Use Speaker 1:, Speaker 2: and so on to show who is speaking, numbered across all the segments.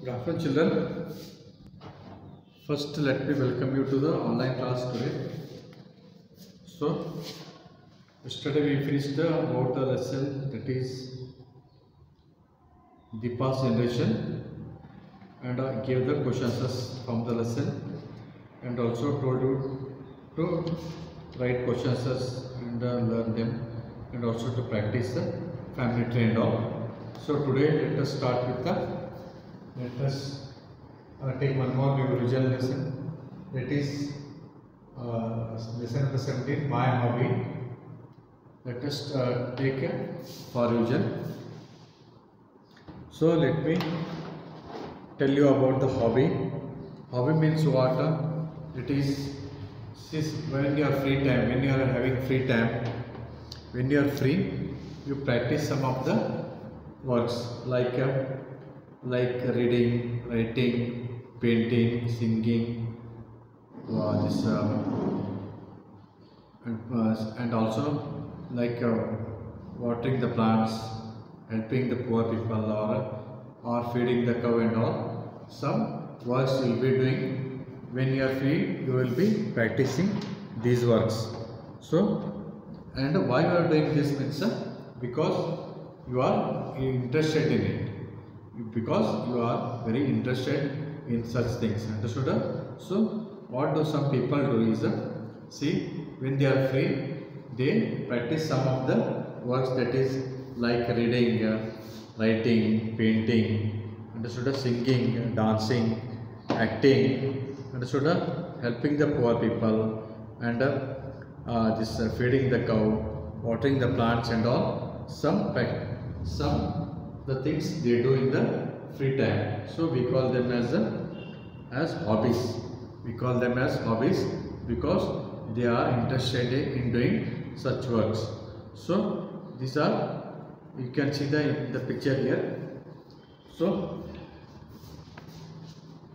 Speaker 1: Good afternoon, children. First, let me welcome you to the online class today. So, yesterday we finished about the lesson, that is the past generation, and gave the questions from the lesson, and also told you to write questions and learn them, and also to practice the family tree and all. So today let us start with let us take one more new revision lesson, that is lesson number 17, my hobby. Let us take for revision. So let me tell you about the hobby. Hobby means what? It is when you are free time, when you are having free time, when you are free, you practice some of the works like reading, writing, painting, singing, and also like watering the plants, helping the poor people, or feeding the cow and all. Some works you will be doing when you are free. You will be practicing these works. So, and why you are doing this means because you are interested in it. Because you are very interested in such things. Understood? So, what do some people do is, see, when they are free, they practice some of the works, that is like reading, writing, painting, understood? Singing, dancing, acting, understood? Helping the poor people, and feeding the cow, watering the plants and all. Some the things they do in the free time. So we call them as hobbies. We call them as hobbies because they are interested in doing such works. So these are, you can see the picture here. So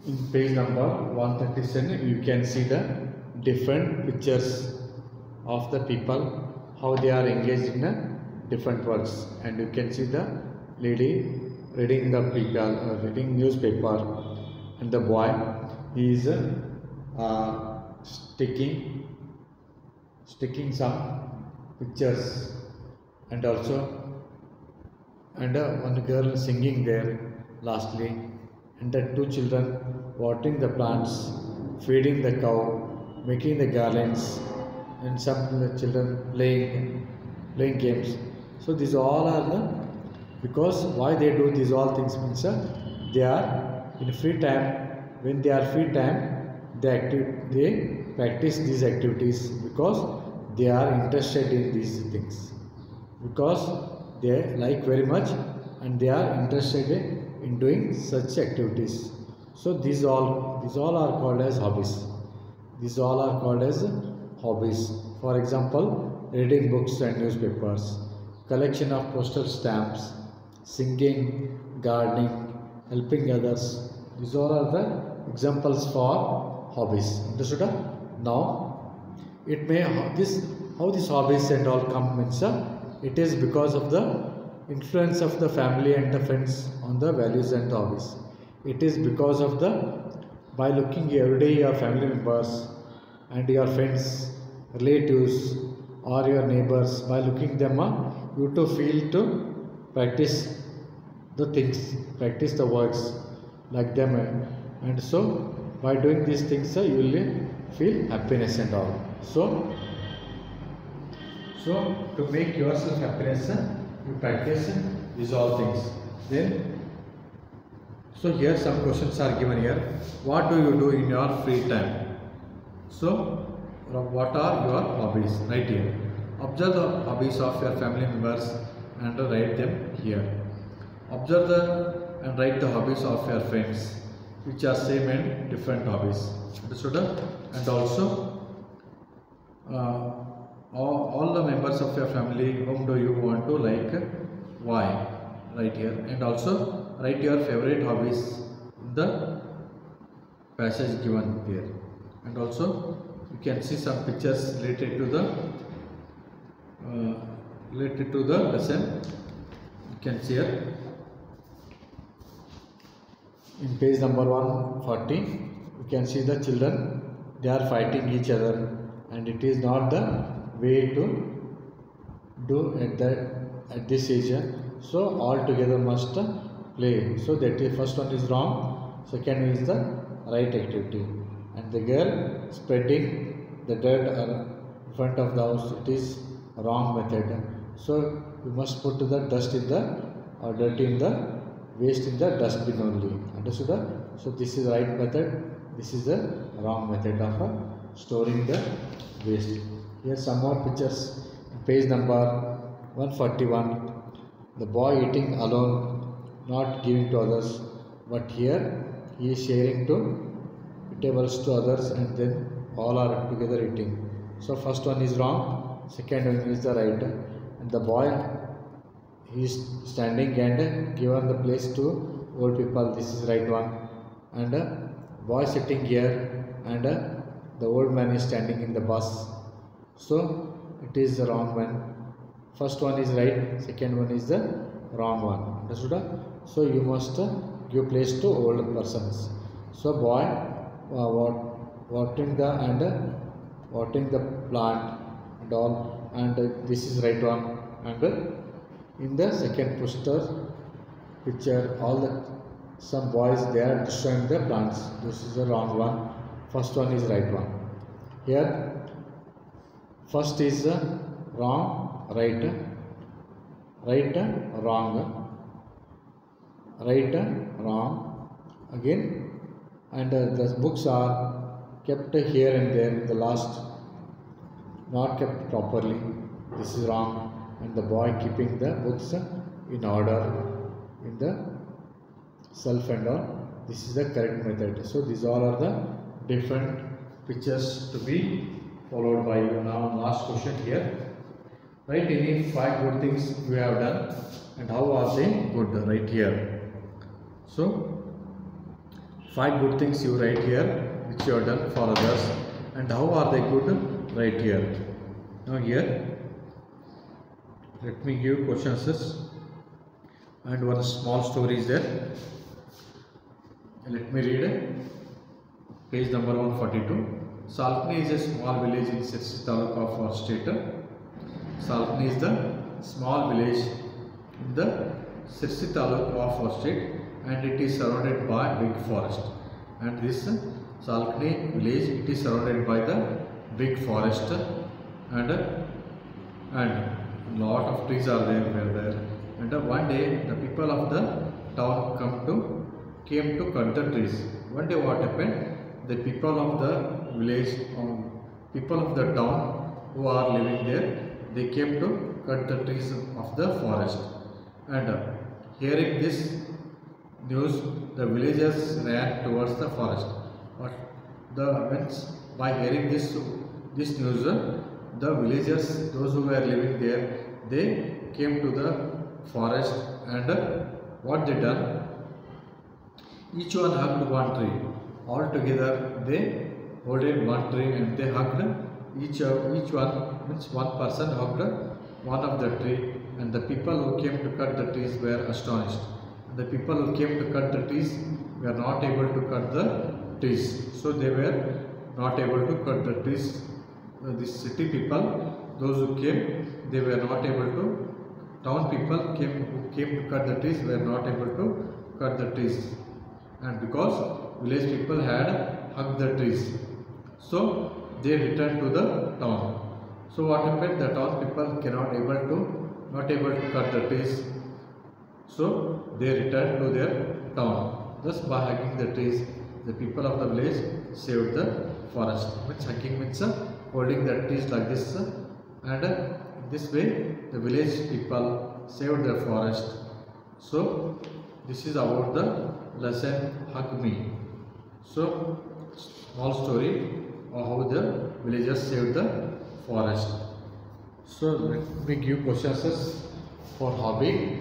Speaker 1: in page number 137 you can see the different pictures of the people, how they are engaged in different works, and you can see the lady reading the people, reading newspaper, and the boy, he is sticking some pictures, and also one girl singing there lastly, and the two children watering the plants, feeding the cow, making the garlands, and some children playing games. So these all are the, because why they do these all things means they are in free time. When they are free time, they practice these activities because they are interested in these things, because they like very much and they are interested in doing such activities. So these all are called as hobbies. These all are called as hobbies. For example, reading books and newspapers, collection of postal stamps, singing, gardening, helping others. These all are the examples for hobbies. Understood? Now, it may how these hobbies and all come means it is because of the influence of the family and the friends on the values and hobbies. It is because of by looking every day your family members and your friends, relatives, or your neighbors, by looking them, you to feel to practice the things, practice the works like them, and so by doing these things you will feel happiness and all. So to make yourself happiness, you practice these all things. Then, so here some questions are given here. What do you do in your free time? So what are your hobbies? Right here. Observe the hobbies of your family members and write them here. Observe and write the hobbies of your friends, which are same and different hobbies. Understood? And also all the members of your family, whom do you want to like, why? Right here. And also write your favorite hobbies in the passage given there. And also you can see some pictures related to the lesson. You can see here. In page number 140, you can see the children, they are fighting each other, and it is not the way to do at this age. So all together must play. So that the first one is wrong, second is the right activity. And the girl spreading the dirt in front of the house, it is wrong method. So you must put the dust in the or dirt in the waste in the dustbin only. Understood? So this is right method. This is the wrong method of storing the waste. Here some more pictures. Page number 141. The boy eating alone, not giving to others, but here he is sharing to eatables to others, and then all are together eating. So first one is wrong, second one is the right. And the boy, he is standing and given the place to old people. This is right one. And boy sitting here, and the old man is standing in the bus. So it is the wrong one. First one is right, second one is the wrong one. Understood? So you must give place to old persons. So boy watering the plant and all, and this is right one. And in the second picture, some boys, they are destroying the plants. This is the wrong one. First one is right one. Here first is wrong, right, wrong, right, wrong again. And the books are kept here and there in the last, not kept properly. This is wrong. And the boy keeping the books in order in the shelf and all. This is the correct method. So these all are the different pictures to be followed by you. Now last question here. Write any 5 good things you have done and how are they good. Right here. So 5 good things you write here which you have done for others, and how are they good. Right here. Now here let me give question answers, and one small story is there. Let me read page number 142. Salkni is a small village in Sirsi Taluk of our state. Salkni is the small village in the Sirsi Taluk of our state, and it is surrounded by big forest. And this Salkni village, it is surrounded by the big forest, and lot of trees are there. And one day the people of the town came to cut the trees. One day what happened? The people of the village, people of the town who are living there, they came to cut the trees of the forest. And hearing this news, the villagers ran towards the forest. But by hearing this news, the villagers, those who were living there, they came to the forest, and what they done? Each one hugged one tree. All together they holded one tree and they hugged each one, means one person hugged one of the tree, and the people who came to cut the trees were astonished. And the people who came to cut the trees were not able to cut the trees. So they were not able to cut the trees. These city people, those who came, they were not able to. Town people who came to cut the trees were not able to cut the trees. And because village people had hugged the trees, so they returned to the town. So what happened? The town people not able to cut the trees, so they returned to their town. Thus by hugging the trees, the people of the village saved the forest. Which hugging means holding the trees like this, and in this way the village people saved the forest. So this is about the lesson Hug Me. So small story of how the villagers saved the forest. So let me give questions for hobby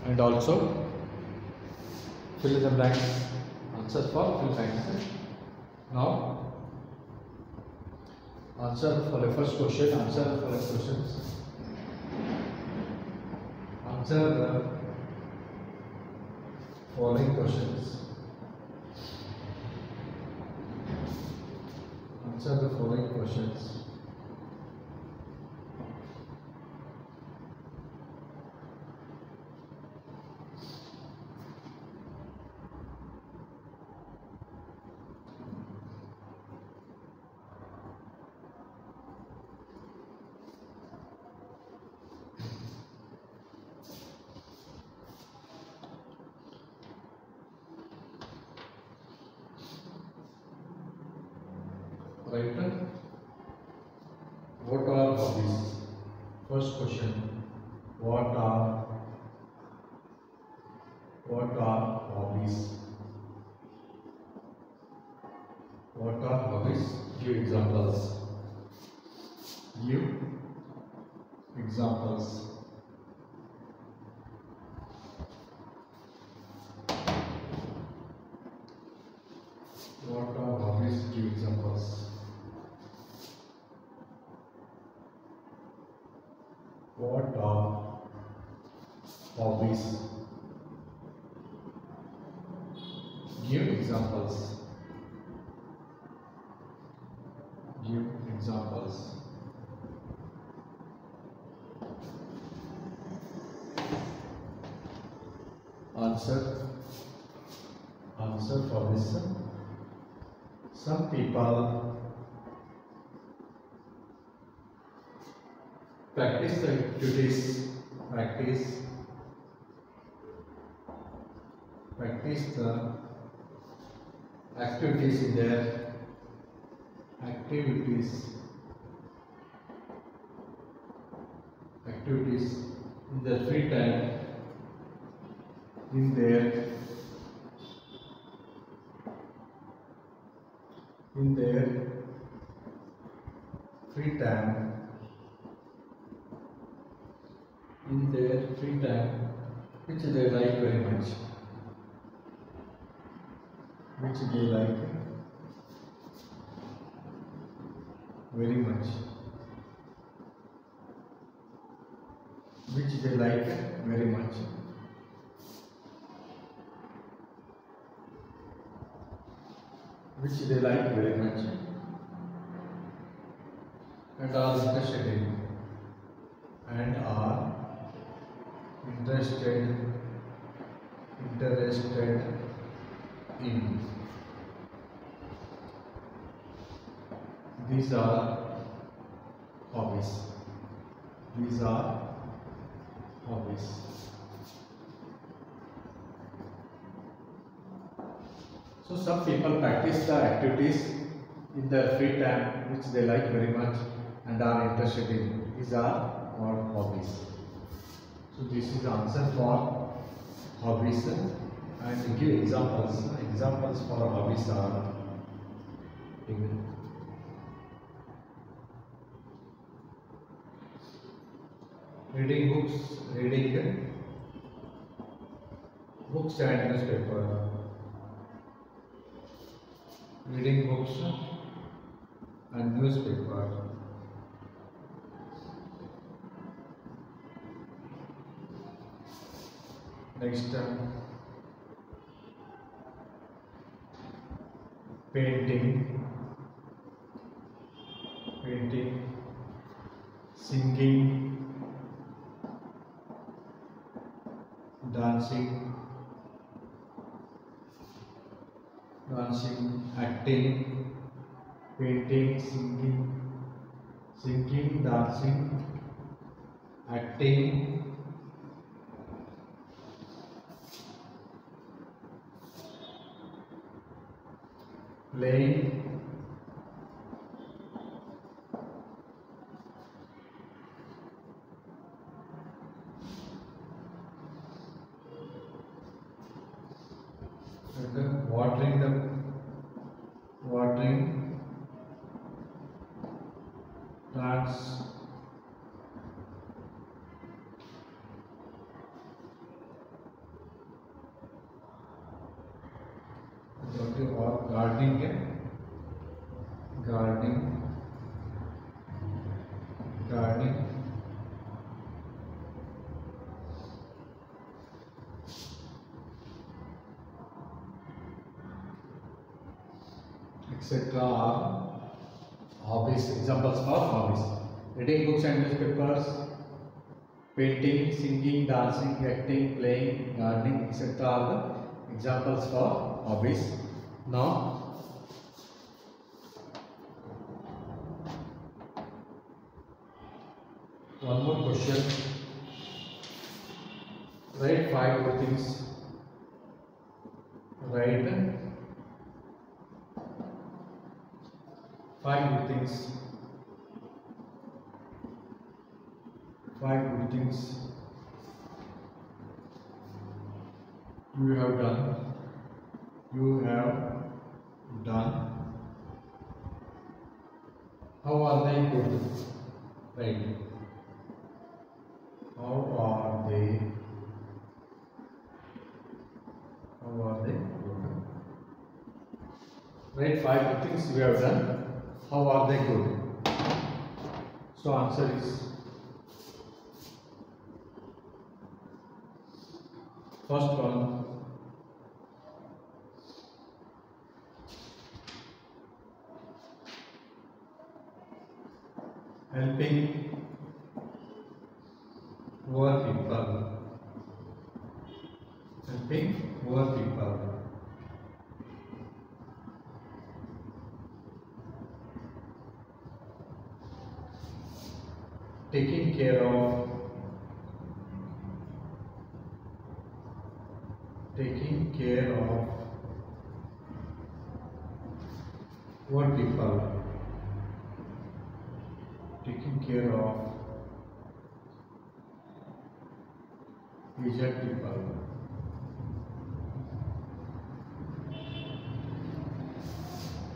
Speaker 1: and also fill in the blanks. Answers for fill blanks. Now answer for the first question. Answer for the questions. Answer the following questions. Answer the following questions. Right? What are hobbies? First question. What are hobbies? What are hobbies? Give examples. Give examples. What are hobbies? Give examples. What are hobbies? Give examples. Give examples. Answer. Answer for this. Some people practice the activities. Practice the activities in their activities in their free time, in their free time, which they like very much, which they like very much, which they like very much. Which they like very much and are interested in, and are interested in. These are hobbies. These are hobbies. So some people practice the activities in their free time which they like very much and are interested in. These are called hobbies. So this is the answer for hobbies. And to give examples, examples for hobbies are reading books and newspaper. Reading books and newspaper. Next, painting, singing, dancing, acting, painting, singing, dancing, acting, playing, and watering plants, or gardening, etc. are hobbies, examples for hobbies: reading books and newspapers, painting, singing, dancing, acting, playing, gardening, etc. are the examples for hobbies. Now, one more question. Write 5 good things. Write 5 good things. 5 good things you have done. You have done. How are they good? Right. How are they? How are they good? Write 5 good things you have done. How are they good? So answer is first one. Helping poor people. Helping poor people. Taking care of poor people. Taking care of aged people.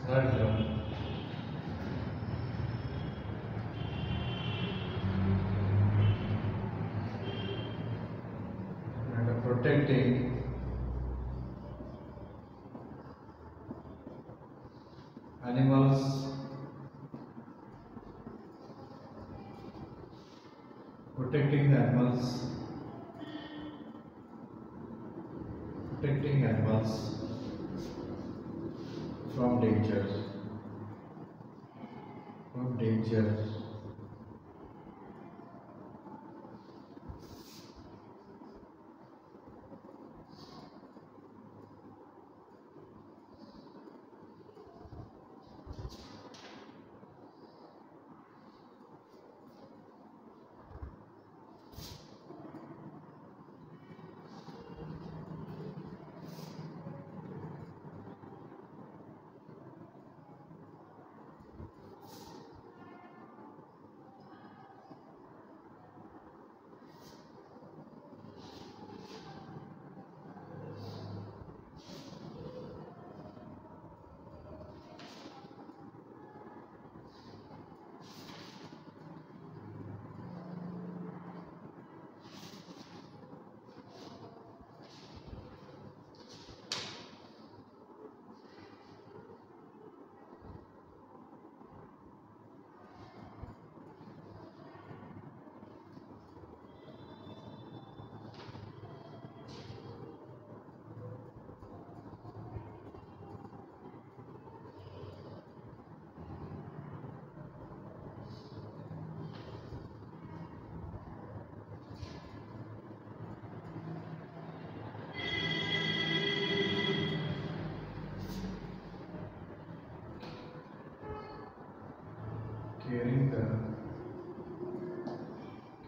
Speaker 1: Third one. And protecting animals. Protecting the animals. Protecting animals from danger. From danger.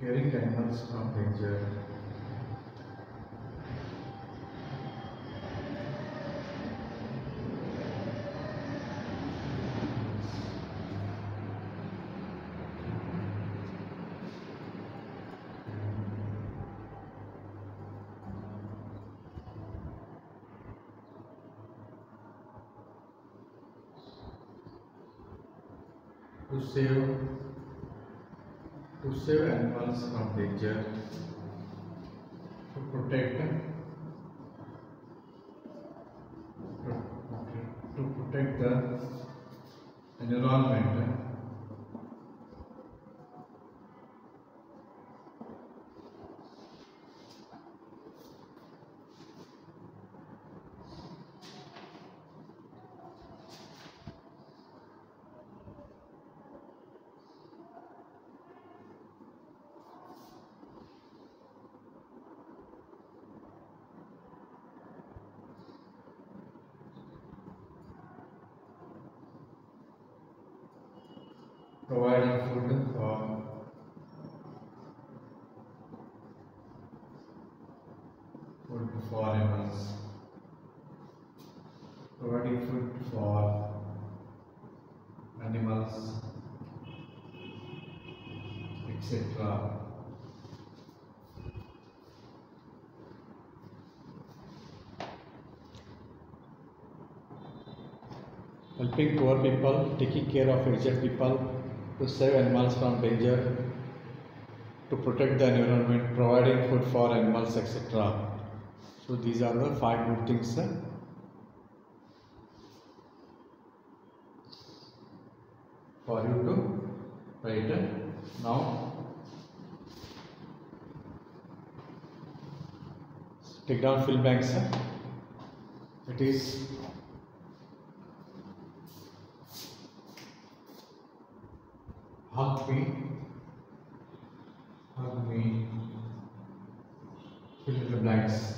Speaker 1: Caring animals from danger. To save animals from danger. To protect the environment. providing food for animals, providing food for animals, etc. Helping poor people, taking care of aged people, to save animals from danger, to protect the environment, providing food for animals, etc. So these are the 5 good things for you to write. Now take down fill blanks. It is hug me, fill in the blanks.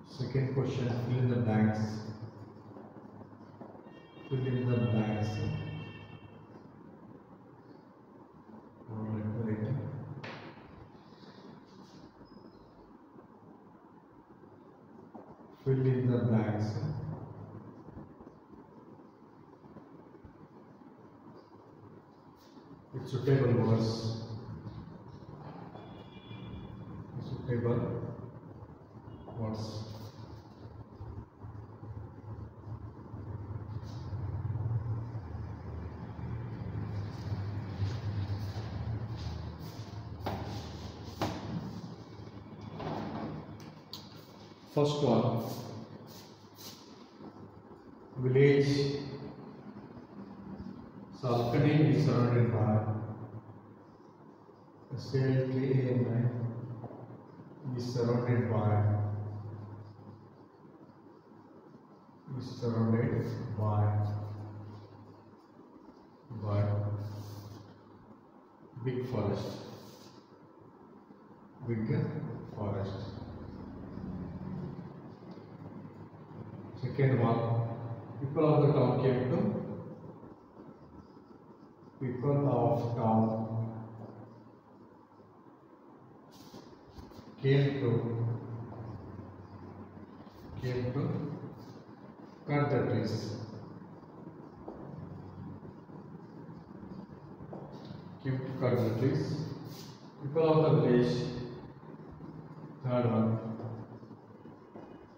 Speaker 1: Second question, fill in the blanks. Fill in the blanks. Fill in the blanks. With suitable words. Suitable words. First one, village Salkani is surrounded by SLKAMI is surrounded by big forest. Second one, people of the town came to cut the trees. People of the village. Third one,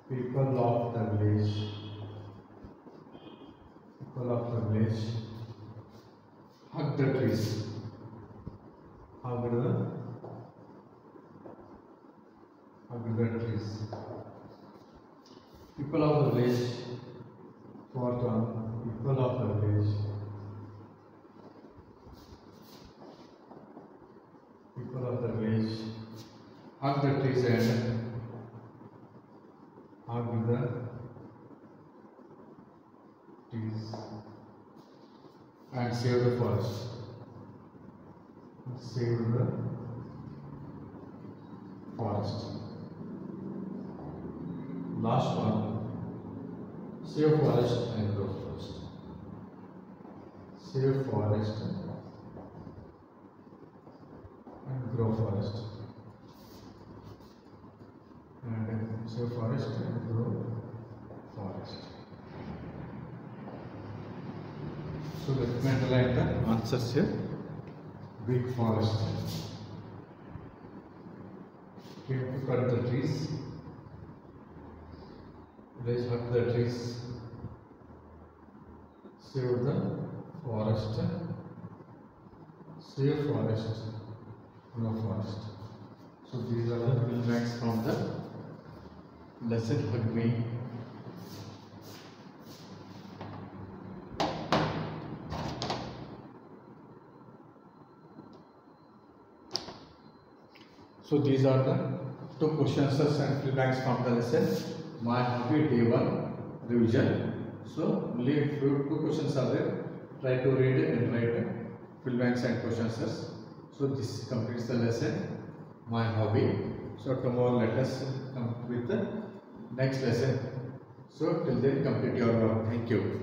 Speaker 1: people of the village hug the trees. Hug the trees. People of the village. Fourth one, people of the village. Hug the trees and hug the trees and save the forest. Last one, save forest and grow forest. Save forest and grow forest. Save forest and grow forest. So let me underline the answers here. Big forest. Came to cut the trees. Village hug the trees. Save the forest. Save forest. Grow forest. So these are the fill blanks from the lesson Hug Me. So these are the 2 questions and fill blanks from the lesson. My hobby day 1 revision. So only 2 questions are there. Try to read and write fill blanks and questions. So this completes the lesson. My hobby. So tomorrow let us come with the next lesson. So till then complete your work. Thank you.